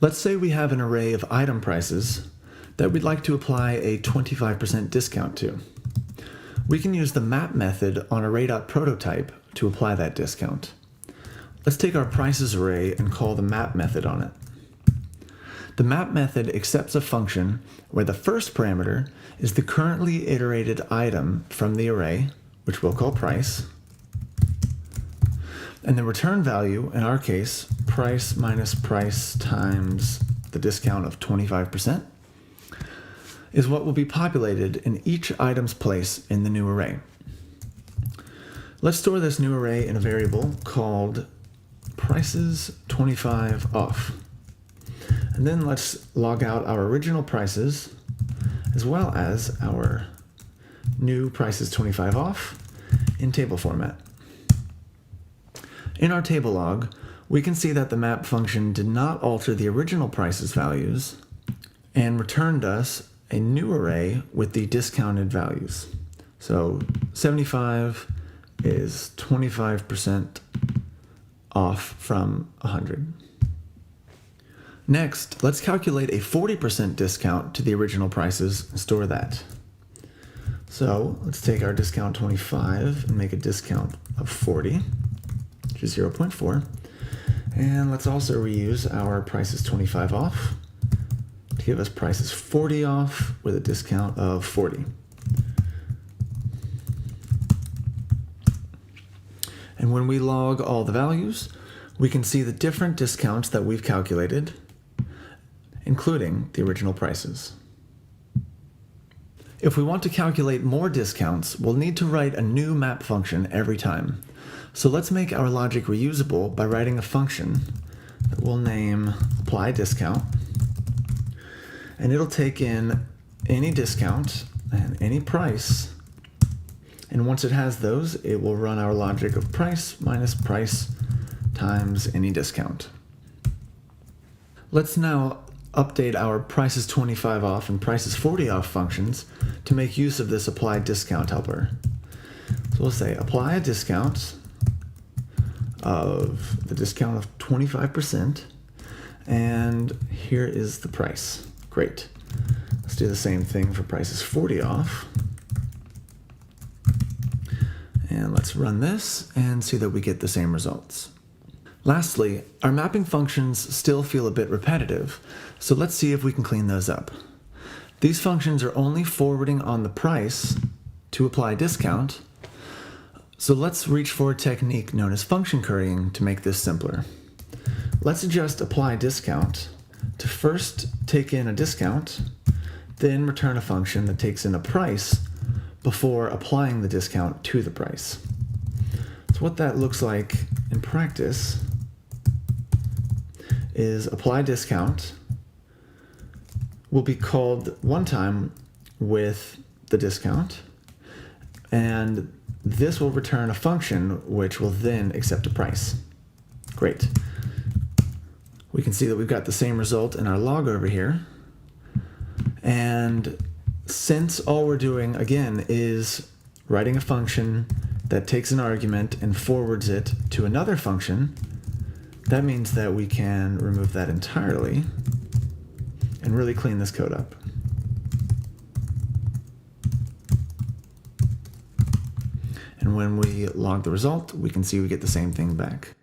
Let's say we have an array of item prices that we'd like to apply a 25% discount to. We can use the map method on Array.prototype to apply that discount. Let's take our prices array and call the map method on it. The map method accepts a function where the first parameter is the currently iterated item from the array, which we'll call price, and the return value, in our case, price minus price times the discount of 25%, is what will be populated in each item's place in the new array. Let's store this new array in a variable called prices25off. And then let's log out our original prices as well as our new prices25off in table format. In our table log, we can see that the map function did not alter the original prices values and returned us a new array with the discounted values. So 75 is 25% off from 100. Next, let's calculate a 40% discount to the original prices and store that. So let's take our discount 25 and make a discount of 40, which is 0.4. And let's also reuse our prices 25 off to give us prices 40 off with a discount of 40. And when we log all the values, we can see the different discounts that we've calculated, including the original prices. If we want to calculate more discounts, we'll need to write a new map function every time. So let's make our logic reusable by writing a function that we'll name applyDiscount, and it'll take in any discount and any price, and once it has those, it will run our logic of price minus price times any discount. Let's now update our prices 25 off and prices 40 off functions to make use of this applyDiscount helper. So we'll say apply a discount of the discount of 25%, and here is the price. Great. Let's do the same thing for prices 40 off. And let's run this and see that we get the same results. Lastly, our mapping functions still feel a bit repetitive, so let's see if we can clean those up. These functions are only forwarding on the price to apply discount, so let's reach for a technique known as function currying to make this simpler. Let's adjust apply discount to first take in a discount, then return a function that takes in a price before applying the discount to the price. So what that looks like in practice is applyDiscount will be called one time with the discount, and this will return a function which will then accept a price. Great. We can see that we've got the same result in our log over here. And since all we're doing, again, is writing a function that takes an argument and forwards it to another function, that means that we can remove that entirely and really clean this code up. And when we log the result, we can see we get the same thing back.